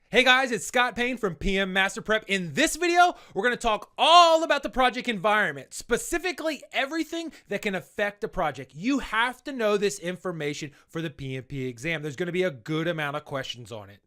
Hey guys, it's Scott Payne from PM Master Prep. In this video, we're going to talk all about the project environment, specifically everything that can affect the project. You have to know this information for the PMP exam. There's going to be a good amount of questions on it.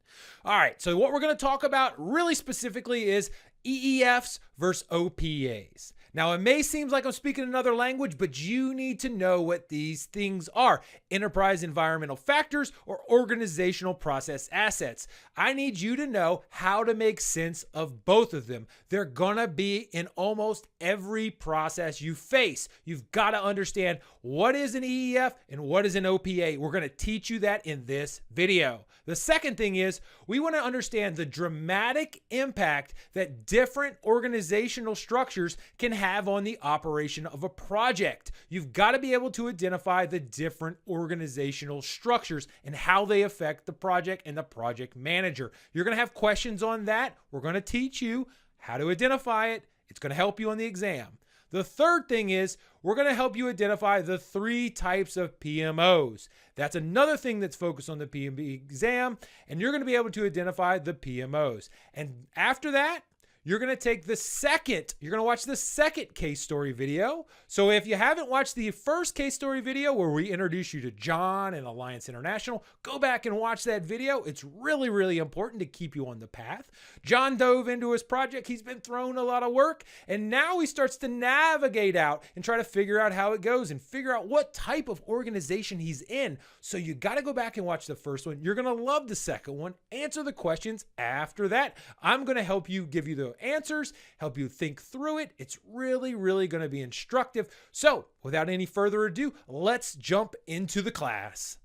All right, so what we're going to talk about really specifically is EEFs versus OPAs. Now, it may seem like I'm speaking another language, but you need to know what these things are: enterprise environmental factors or organizational process assets. I need you to know how to make sense of both of them. They're gonna be in almost every process you face. You've got to understand what is an EEF and what is an OPA. We're gonna teach you that in this video. The second thing is we want to understand the dramatic impact that different organizational structures can have on the operation of a project. You've got to be able to identify the different organizational structures and how they affect the project and the project manager. You're going to have questions on that. We're going to teach you how to identify it. It's going to help you on the exam. The third thing is we're going to help you identify the 3 types of PMOs. That's another thing that's focused on the PMP exam, and you're going to be able to identify the PMOs. And after that, you're going to watch the second case story video. So if you haven't watched the first case story video where we introduce you to John and Alliance International, go back and watch that video. It's really, really important to keep you on the path. John dove into his project. He's been thrown a lot of work, and now he starts to navigate out and try to figure out how it goes and figure out what type of organization he's in. So you got to go back and watch the first one. You're going to love the second one. Answer the questions after that. I'm going to help you, give you the answers, help you think through it. It's really, really going to be instructive. So without any further ado, let's jump into the class.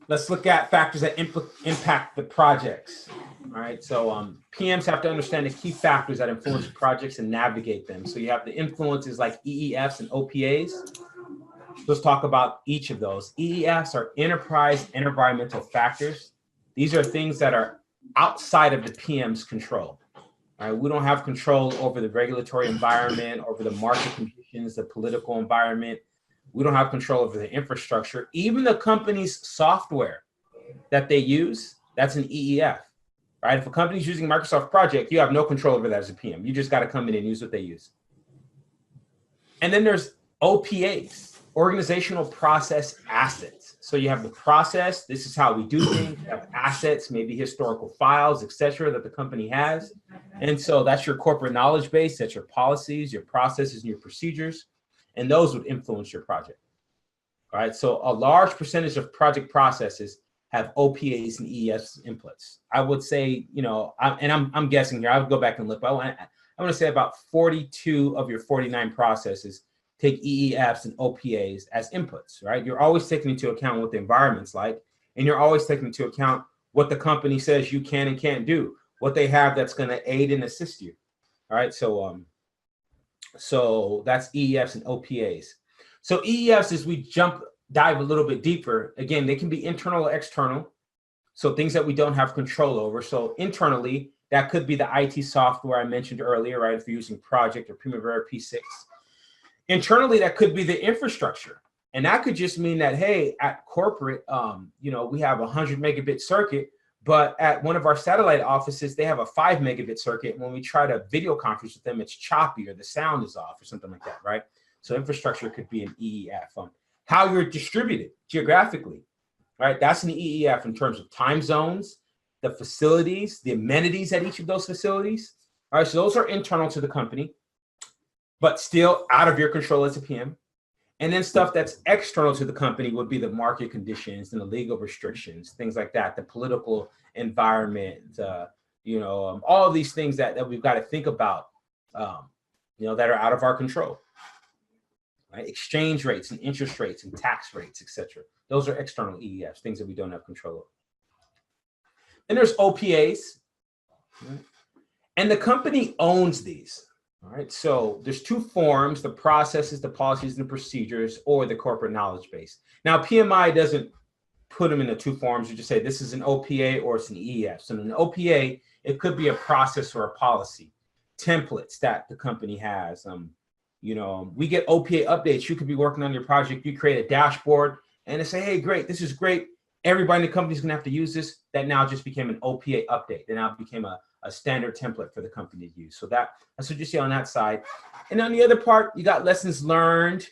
Let's look at factors that impact the projects. All right, so PMs have to understand the key factors that influence projects and navigate them. So you have the influences like EEFs and OPAs. Let's talk about each of those. EEFs are enterprise and environmental factors. These are things that are outside of the PM's control. All right, we don't have control over the regulatory environment, over the market conditions, the political environment. We don't have control over the infrastructure. Even the company's software that they use, that's an EEF, right? If a company's using Microsoft Project, you have no control over that as a PM. You just got to come in and use what they use. And then there's OPAs, organizational process assets. So you have the process, this is how we do things. You have assets, maybe historical files, etc., that the company has. And so that's your corporate knowledge base, that's your policies, your processes, and your procedures. And those would influence your project. All right, so a large percentage of project processes have OPAs and EEFs inputs. I would say, I'm guessing here, I would go back and look, but I want to say about 42 of your 49 processes take EEFs and OPAs as inputs, right? You're always taking into account what the environment's like, and you're always taking into account what the company says you can and can't do, what they have that's going to aid and assist you. All right, so that's EEFs and OPAs. So EEFs, as we dive a little bit deeper, again, they can be internal or external. So things that we don't have control over. So internally, that could be the IT software I mentioned earlier, right? If you're using Project or Primavera P6. Internally, that could be the infrastructure. And that could just mean that, hey, at corporate, we have a 100 megabit circuit, but at one of our satellite offices, they have a 5 megabit circuit. And when we try to video conference with them, it's choppy or the sound is off or something like that, right? So infrastructure could be an EEF. How you're distributed geographically, right? That's an EEF in terms of time zones, the facilities, the amenities at each of those facilities. All right, so those are internal to the company, but still out of your control as a PM. And then stuff that's external to the company would be the market conditions and the legal restrictions, things like that, the political environment, all of these things that we've got to think about, that are out of our control. Right? Exchange rates and interest rates and tax rates, etc. Those are external EEFs, things that we don't have control over. And there's OPAs, right? And the company owns these. All right, so there's 2 forms: the processes, the policies, and the procedures, or the corporate knowledge base. Now, PMI doesn't put them into 2 forms. You just say this is an OPA or it's an EEF. So in an OPA, it could be a process or a policy, templates that the company has. We get OPA updates. You could be working on your project. You create a dashboard and they say, hey, great, this is great. everybody in the company is going to have to use this. That now just became an OPA update. That now became a standard template for the company to use. So that's what you see on that side. And on the other part, you got lessons learned,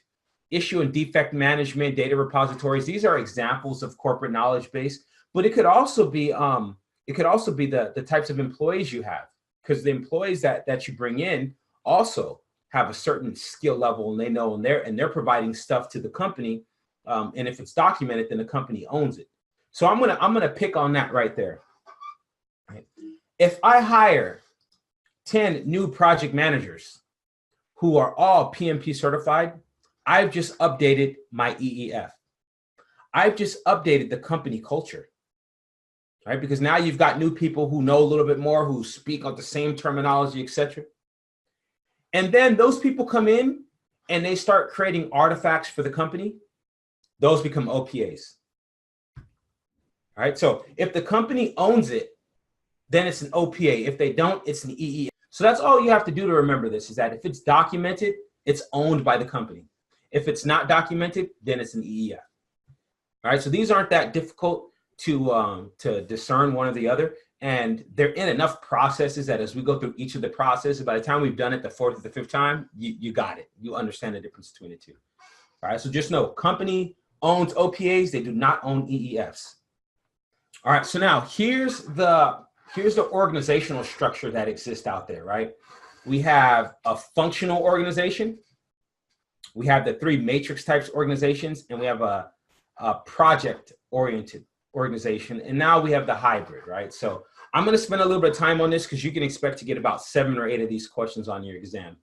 issue and defect management, data repositories. These are examples of corporate knowledge base, but it could also be the types of employees you have, because the employees that you bring in also have a certain skill level, and they know, and they're providing stuff to the company. And if it's documented, then the company owns it. So I'm gonna pick on that right there. Right. If I hire 10 new project managers who are all PMP certified, I've just updated my EEF. I've just updated the company culture, right? Because now you've got new people who know a little bit more, who speak on the same terminology, etc. And then those people come in and they start creating artifacts for the company. Those become OPAs. All right. So if the company owns it, then it's an OPA. If they don't, it's an EEF. So that's all you have to do to remember this, is that if it's documented, it's owned by the company. If it's not documented, then it's an EEF. All right. So these aren't that difficult to discern one or the other. And they're in enough processes that as we go through each of the processes, by the time we've done it the fourth or the fifth time, you got it. You understand the difference between the two. All right. So just know, company owns OPAs. They do not own EEFs. All right. So now here's the organizational structure that exists out there, right? We have a functional organization. We have the 3 matrix types organizations, and we have a project-oriented organization. And now we have the hybrid, right? So I'm going to spend a little bit of time on this because you can expect to get about 7 or 8 of these questions on your exam.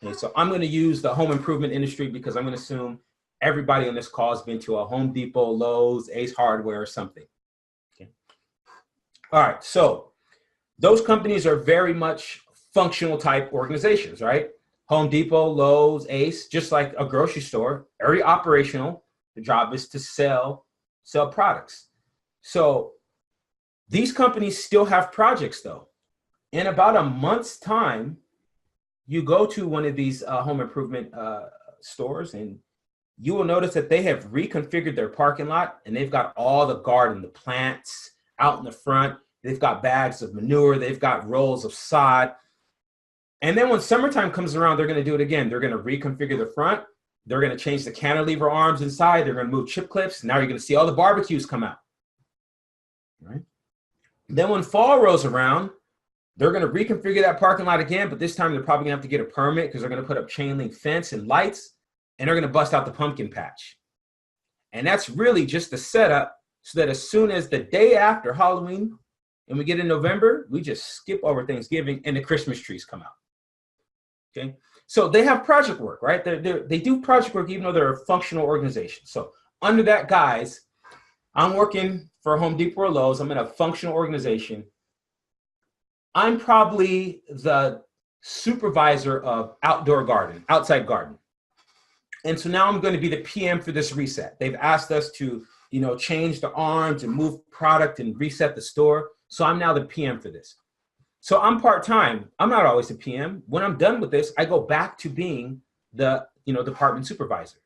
Okay, so I'm going to use the home improvement industry because I'm going to assume everybody on this call has been to a Home Depot, Lowe's, Ace Hardware, or something. Okay. All right, so those companies are very much functional type organizations, right? Home Depot, Lowe's, Ace, just like a grocery store, very operational. The job is to sell products. So these companies still have projects though. In about a month's time, you go to one of these home improvement stores and you will notice that they have reconfigured their parking lot, and they've got all the garden, the plants out in the front. They've got bags of manure. They've got rolls of sod. And then when summertime comes around, they're going to do it again. They're going to reconfigure the front. They're going to change the cantilever arms inside. They're going to move chip clips. Now you're going to see all the barbecues come out. Right? Then when fall rolls around, they're going to reconfigure that parking lot again, but this time they're probably going to have to get a permit because they're going to put up chain link fence and lights, and they're going to bust out the pumpkin patch. And that's really just the setup so that as soon as the day after Halloween and we get in November, we just skip over Thanksgiving and the Christmas trees come out. Okay, so they have project work, right? They do project work even though they're a functional organization. So under that guise, I'm working for Home Depot or Lowe's. I'm in a functional organization. I'm probably the supervisor of outside garden. And so now I'm going to be the PM for this reset. They've asked us to, change the arms and move product and reset the store. So I'm now the PM for this. So I'm part-time. I'm not always a PM. When I'm done with this, I go back to being the, department supervisor.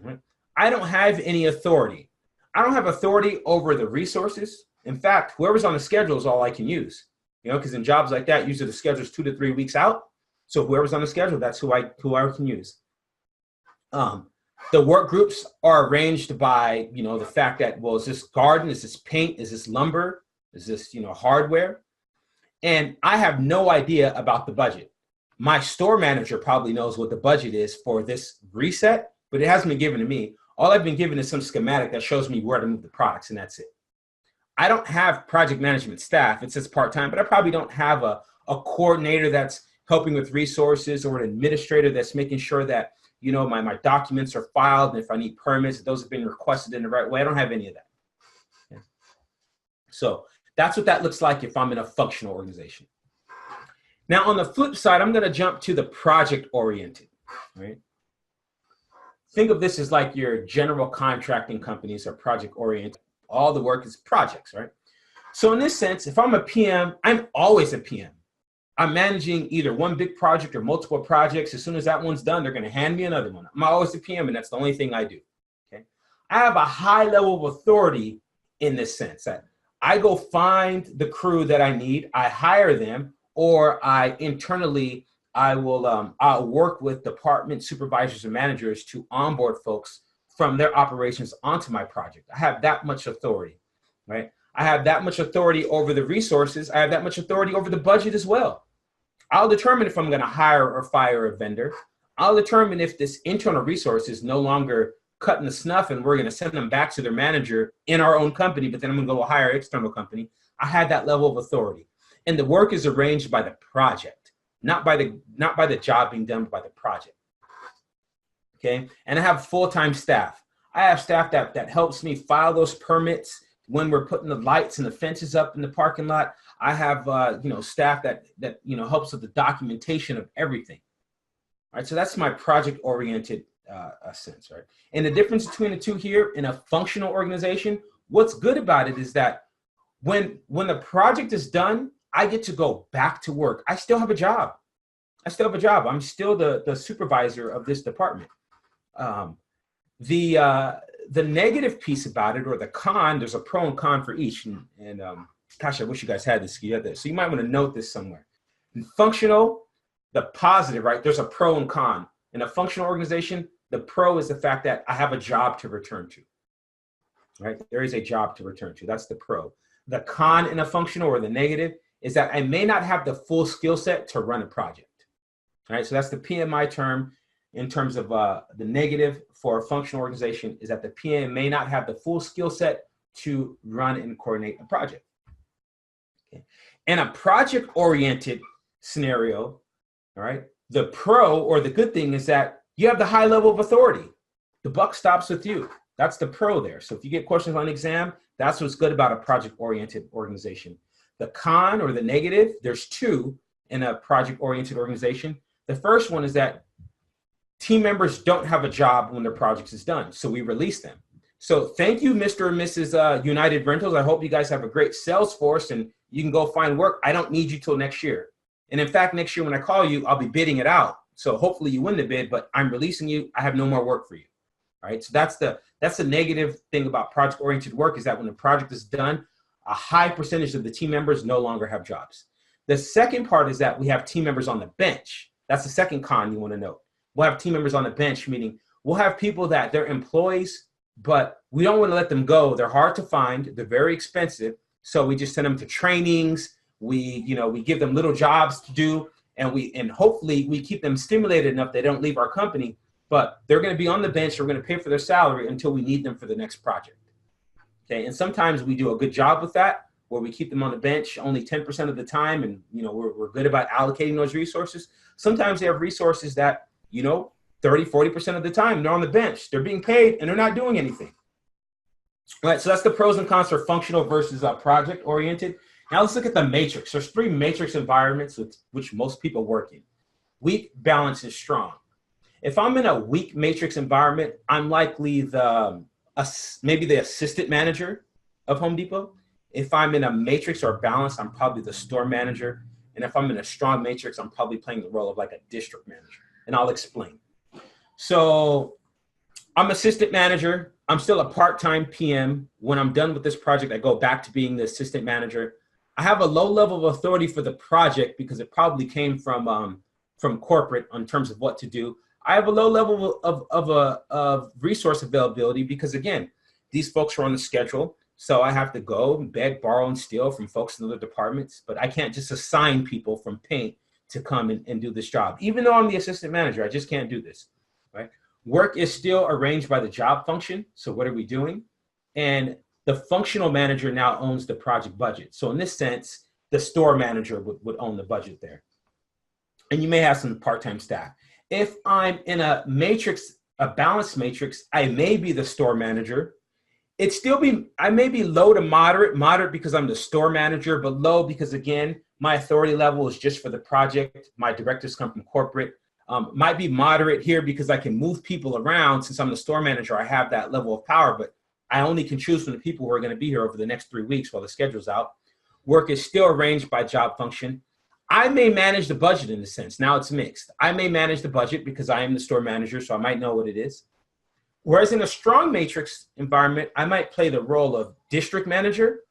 Right? I don't have any authority. I don't have authority over the resources. In fact, whoever's on the schedule is all I can use, because in jobs like that, usually the schedule is 2 to 3 weeks out. So whoever's on the schedule, that's who I can use. The work groups are arranged by, the fact that, well, is this garden? Is this paint? Is this lumber? Is this, hardware? And I have no idea about the budget. My store manager probably knows what the budget is for this reset, but it hasn't been given to me. All I've been given is some schematic that shows me where to move the products, and that's it. I don't have project management staff. It says part-time, but I probably don't have a coordinator that's helping with resources or an administrator that's making sure that, my documents are filed, and if I need permits, those have been requested in the right way. I don't have any of that. Okay. So that's what that looks like if I'm in a functional organization. Now, on the flip side, I'm going to jump to the project-oriented, right? Think of this as like your general contracting companies are project-oriented. All the work is projects, right? So in this sense, if I'm a PM, I'm always a PM. I'm managing either one big project or multiple projects. As soon as that one's done, they're going to hand me another one. I'm always a PM, and that's the only thing I do, okay? I have a high level of authority in this sense that I go find the crew that I need, I hire them, or I internally, I'll work with department supervisors and managers to onboard folks from their operations onto my project. I have that much authority, right? I have that much authority over the resources. I have that much authority over the budget as well. I'll determine if I'm going to hire or fire a vendor. I'll determine if this internal resource is no longer cutting the snuff and we're going to send them back to their manager in our own company, but then I'm going to go hire an external company. I had that level of authority. And the work is arranged by the project, not by the job being done by the project. Okay. And I have full-time staff. I have staff that helps me file those permits when we're putting the lights and the fences up in the parking lot. I have staff that helps with the documentation of everything. All right, so that's my project-oriented sense, right? And the difference between the two here in a functional organization, what's good about it is that when the project is done, I get to go back to work. I still have a job. I'm still the supervisor of this department. The negative piece about it, or the con, there's a pro and con for each. And gosh, I wish you guys had this together. So you might want to note this somewhere. In functional, the positive, right? There's a pro and con. In a functional organization, the pro is the fact that I have a job to return to, right? There is a job to return to. That's the pro. The con in a functional, or the negative, is that I may not have the full skill set to run a project, right? So that's the PMI term. In terms of the negative for a functional organization is that the PM may not have the full skill set to run and coordinate a project. Okay. In a project-oriented scenario, all right, the pro, or the good thing, is that you have the high level of authority. The buck stops with you. That's the pro there. So if you get questions on exam, that's what's good about a project-oriented organization. The con, or the negative, there's two in a project-oriented organization. The first one is that team members don't have a job when their project is done, so we release them. So thank you, Mr. and Mrs. United Rentals. I hope you guys have a great sales force and you can go find work. I don't need you till next year. And in fact, next year when I call you, I'll be bidding it out. So hopefully you win the bid, but I'm releasing you. I have no more work for you. All right. So that's the negative thing about project-oriented work, is that when the project is done, a high percentage of the team members no longer have jobs. The second part is that we have team members on the bench. That's the second con you want to note. We'll have team members on the bench, meaning we'll have people that they're employees, but we don't want to let them go. They're hard to find. They're very expensive. So we just send them to trainings. We give them little jobs to do, and hopefully we keep them stimulated enough they don't leave our company, but they're going to be on the bench. We're going to pay for their salary until we need them for the next project. Okay. And sometimes we do a good job with that, where we keep them on the bench only 10% of the time. And, we're good about allocating those resources. Sometimes they have resources that, 30, 40% of the time, they're on the bench. They're being paid and they're not doing anything. All right, so that's the pros and cons for functional versus project-oriented. Now let's look at the matrix. There's three matrix environments with which most people work in. Weak, balanced, and strong. If I'm in a weak matrix environment, I'm likely maybe the assistant manager of Home Depot. If I'm in a matrix or balanced, I'm probably the store manager. And if I'm in a strong matrix, I'm probably playing the role of like a district manager. And I'll explain. So I'm assistant manager. I'm still a part-time PM. When I'm done with this project, I go back to being the assistant manager. I have a low level of authority for the project because it probably came from corporate in terms of what to do. I have a low level of resource availability because, again, these folks are on the schedule. So I have to go and beg, borrow, and steal from folks in other departments. But I can't just assign people from paint to come and do this job. Even though I'm the assistant manager, I just can't do this, right? Work is still arranged by the job function. So what are we doing? And the functional manager now owns the project budget. So in this sense, the store manager would own the budget there. And you may have some part-time staff. If I'm in a matrix, a balanced matrix, I may be the store manager. I may be low to moderate because I'm the store manager, but low because, again, my authority level is just for the project. My directives come from corporate. Might be moderate here because I can move people around. Since I'm the store manager, I have that level of power, but I only can choose from the people who are going to be here over the next 3 weeks while the schedule's out. Work is still arranged by job function. I may manage the budget in a sense. Now it's mixed. I may manage the budget because I am the store manager, so I might know what it is. Whereas in a strong matrix environment, I might play the role of district manager.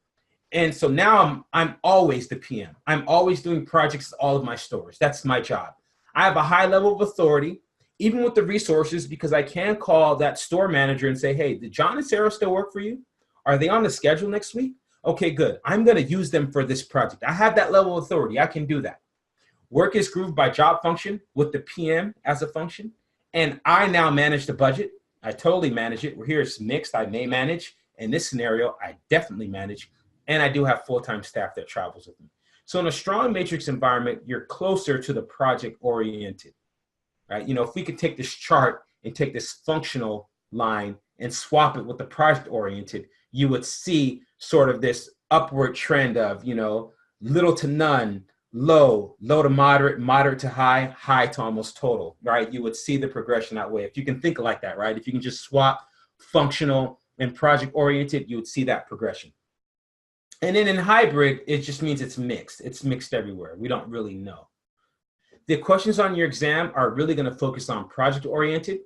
And so now I'm always the PM. I'm always doing projects at all of my stores. That's my job. I have a high level of authority, even with the resources, because I can call that store manager and say, hey, did John and Sarah still work for you? Are they on the schedule next week? Okay, good. I'm going to use them for this project. I have that level of authority. I can do that. Work is grouped by job function with the PM as a function. And I now manage the budget. I totally manage it. We're here, it's mixed. I may manage. In this scenario, I definitely manage. And I do have full-time staff that travels with me. So in a strong matrix environment, you're closer to the project oriented, right? You know, if we could take this chart and take this functional line and swap it with the project oriented, you would see sort of this upward trend of, you know, little to none, low, low to moderate, moderate to high, high to almost total, right? You would see the progression that way. If you can think like that, right? If you can just swap functional and project oriented, you would see that progression. And then in hybrid, it just means it's mixed. It's mixed everywhere. We don't really know. The questions on your exam are really going to focus on project oriented,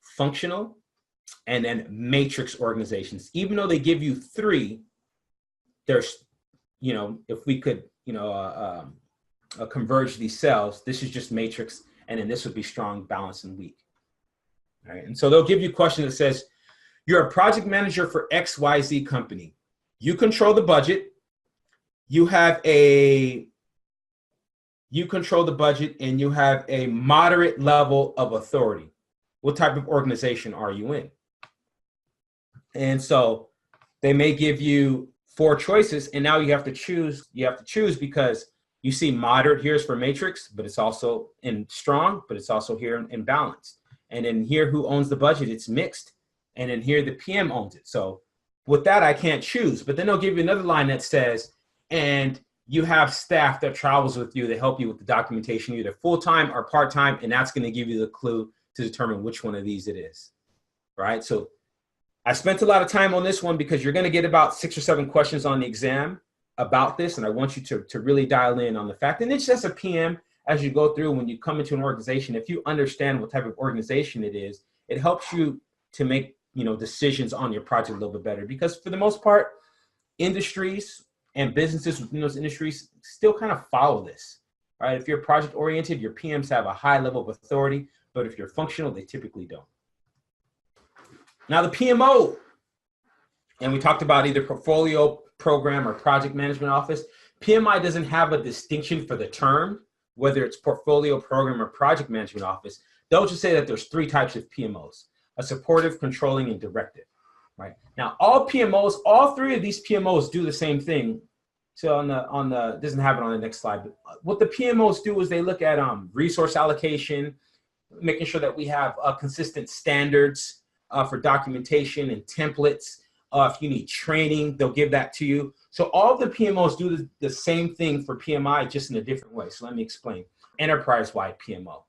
functional, and then matrix organizations. Even though they give you 3, there's, you know, if we could, you know, converge these cells, this is just matrix, and then this would be strong, balanced, and weak. All right. And so they'll give you a question that says, you're a project manager for XYZ company. You control the budget. You control the budget, and you have a moderate level of authority. What type of organization are you in? And so they may give you 4 choices, and now you have to choose. You have to choose because you see moderate here is for matrix, but it's also in strong, but it's also here in balanced. And in here, who owns the budget? It's mixed. And in here, the PM owns it. So with that, I can't choose. But then they'll give you another line that says, and you have staff that travels with you to help you with the documentation, either full-time or part-time, and that's going to give you the clue to determine which one of these it is, right? So I spent a lot of time on this one because you're going to get about 6 or 7 questions on the exam about this, and I want you to really dial in on the fact. And it's just a PM as you go through. When you come into an organization, if you understand what type of organization it is, it helps you to make, you know, decisions on your project a little bit better, because for the most part, industries and businesses within those industries still kind of follow this, right? If you're project oriented, your PMs have a high level of authority, but if you're functional, they typically don't. Now the PMO, and we talked about either portfolio program or project management office. PMI doesn't have a distinction for the term, whether it's portfolio program or project management office. They'll just say that there's 3 types of PMOs: a supportive, controlling, and directive, right? Now, all PMOs, all 3 of these PMOs do the same thing. So on the doesn't have it on the next slide, but what the PMOs do is they look at resource allocation, making sure that we have consistent standards for documentation and templates. If you need training, they'll give that to you. So all of the PMOs do the same thing for PMI, just in a different way. So let me explain. Enterprise-wide PMO,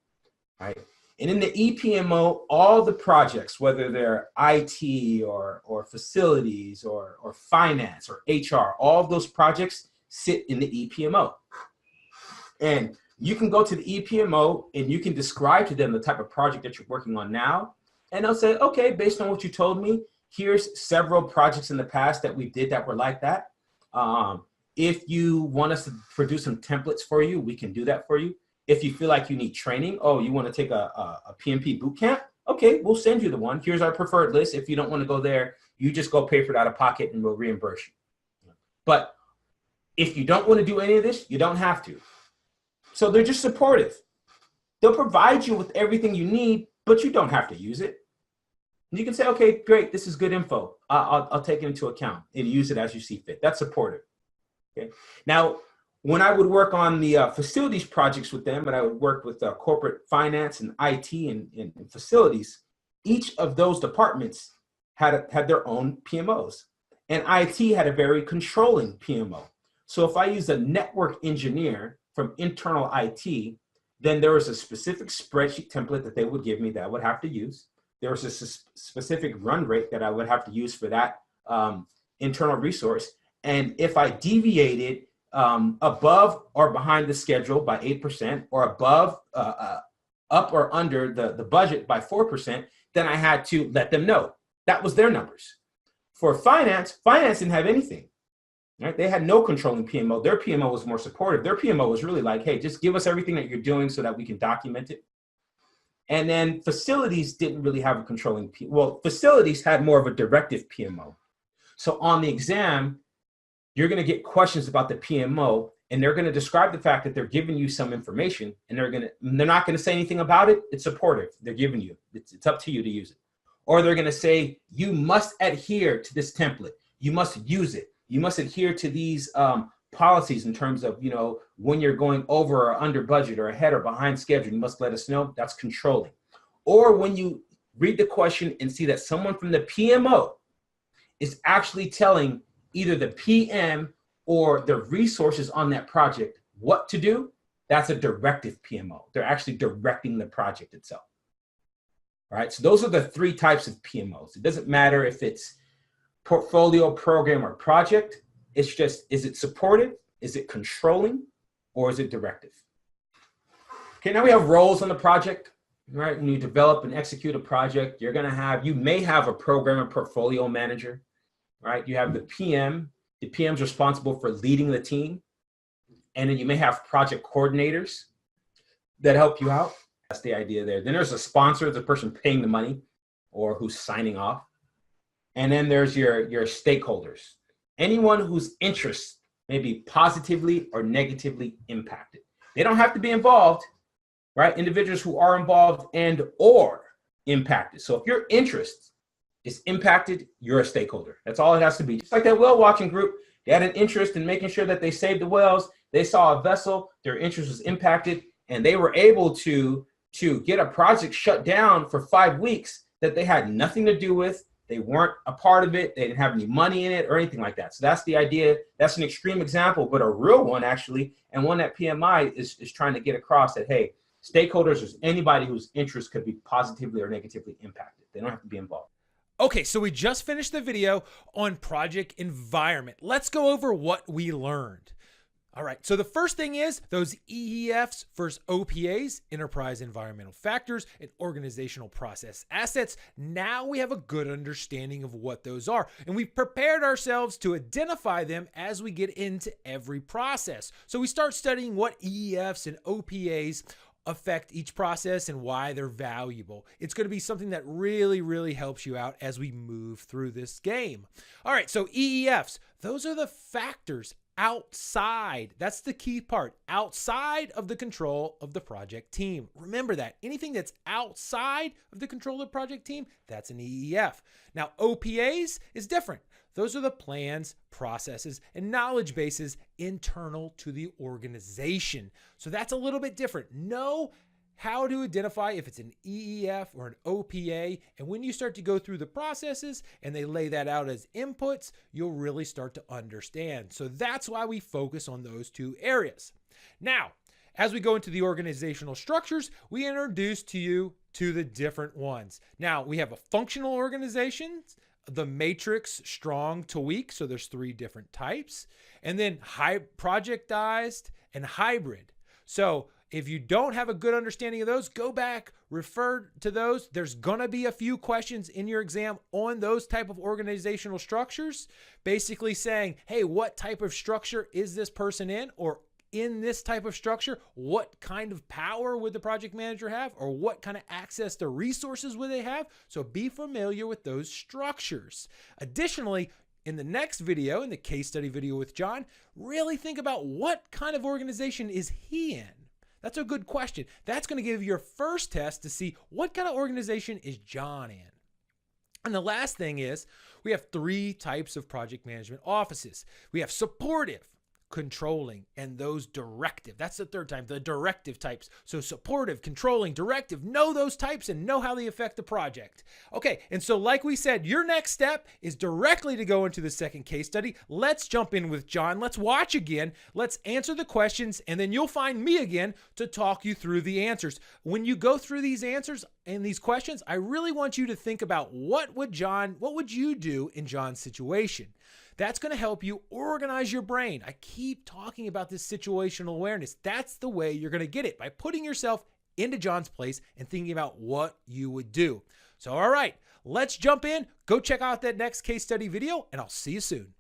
right? And in the ePMO, all the projects, whether they're IT or facilities or finance or HR, all of those projects sit in the ePMO. And you can go to the ePMO and you can describe to them the type of project that you're working on now. And they'll say, okay, based on what you told me, here's several projects in the past that we did that were like that. If you want us to produce some templates for you, we can do that for you. If you feel like you need training, oh, you want to take a PMP boot camp? Okay, we'll send you the one. Here's our preferred list. If you don't want to go there, you just go pay for it out of pocket and we'll reimburse you. But if you don't want to do any of this, you don't have to. So they're just supportive. They'll provide you with everything you need, but you don't have to use it. And you can say, okay, great, this is good info. I'll take it into account and use it as you see fit. That's supportive. Okay. Now, when I would work on the facilities projects with them, and I would work with corporate finance and IT and facilities, each of those departments had their own PMOs. And IT had a very controlling PMO. So if I use a network engineer from internal IT, then there was a specific spreadsheet template that they would give me that I would have to use. There was a specific run rate that I would have to use for that internal resource. And if I deviated above or behind the schedule by 8%, or above, up or under the budget by 4%, then I had to let them know. That was their numbers. For finance didn't have anything. Right? They had no controlling PMO. Their PMO was more supportive. Their PMO was really like, hey, just give us everything that you're doing so that we can document it. And then facilities didn't really have a controlling PMO. Well, facilities had more of a directive PMO. So on the exam, you're going to get questions about the PMO, and they're going to describe the fact that they're giving you some information, and they're not going to say anything about it. It's supportive. They're giving you. It's up to you to use it. Or they're going to say, you must adhere to this template. You must use it. You must adhere to these policies in terms of, when you're going over or under budget or ahead or behind schedule, you must let us know. That's controlling. Or when you read the question and see that someone from the PMO is actually telling either the PM or the resources on that project what to do, that's a directive PMO. They're actually directing the project itself. All right, so those are the three types of PMOs. It doesn't matter if it's portfolio, program, or project. It's just, is it supportive? Is it controlling? Or is it directive? Okay, now we have roles on the project, right? When you develop and execute a project, you may have a program and portfolio manager, right? You have the PM. The PM's responsible for leading the team. And then you may have project coordinators that help you out. That's the idea there. Then there's a sponsor, the person paying the money or who's signing off. And then there's your stakeholders, anyone whose interests may be positively or negatively impacted. They don't have to be involved, right? Individuals who are involved and or impacted. So if your interest is impacted, you're a stakeholder. That's all it has to be. Just like that whale watching group, they had an interest in making sure that they saved the whales. They saw a vessel, their interest was impacted, and they were able to get a project shut down for 5 weeks that they had nothing to do with. They weren't a part of it. They didn't have any money in it or anything like that. So that's the idea. That's an extreme example, but a real one actually, and one that PMI is trying to get across that, hey, stakeholders is anybody whose interest could be positively or negatively impacted. They don't have to be involved. Okay, so we just finished the video on project environment. Let's go over what we learned. All right, so the first thing is those EEFs versus OPAs, enterprise environmental factors, and organizational process assets. Now we have a good understanding of what those are, and we've prepared ourselves to identify them as we get into every process. So we start studying what EEFs and OPAs affect each process and why they're valuable. It's going to be something that really, really helps you out as we move through this game. All right, so EEFs, those are the factors outside. That's the key part. Outside of the control of the project team. Remember that. Anything that's outside of the control of the project team, that's an EEF. Now, OPAs is different. Those are the plans, processes, and knowledge bases internal to the organization. So that's a little bit different. Know how to identify if it's an EEF or an OPA. And when you start to go through the processes and they lay that out as inputs, you'll really start to understand. So that's why we focus on those two areas. Now, as we go into the organizational structures, we introduce to you to the different ones. Now, we have a functional organization, the matrix, strong to weak. So there's 3 different types. And then projectized and hybrid. So if you don't have a good understanding of those, go back, refer to those. There's going to be a few questions in your exam on those type of organizational structures, basically saying, hey, what type of structure is this person in? Or in this type of structure, what kind of power would the project manager have? Or what kind of access to resources would they have? So be familiar with those structures. Additionally, in the next video, in the case study video with John, really think about what kind of organization is he in? That's a good question. That's going to give you your first test to see what kind of organization is John in. And the last thing is we have 3 types of project management offices. We have supportive, controlling, and those directive. That's the third time, the directive types. So supportive, controlling, directive, know those types and know how they affect the project. Okay, and so like we said, your next step is directly to go into the second case study. Let's jump in with John. Let's watch again. Let's answer the questions, and then you'll find me again to talk you through the answers. When you go through these answers and these questions, I really want you to think about what would you do in John's situation? That's going to help you organize your brain. I keep talking about this situational awareness. That's the way you're going to get it, by putting yourself into John's place and thinking about what you would do. So, all right, let's jump in, go check out that next case study video, and I'll see you soon.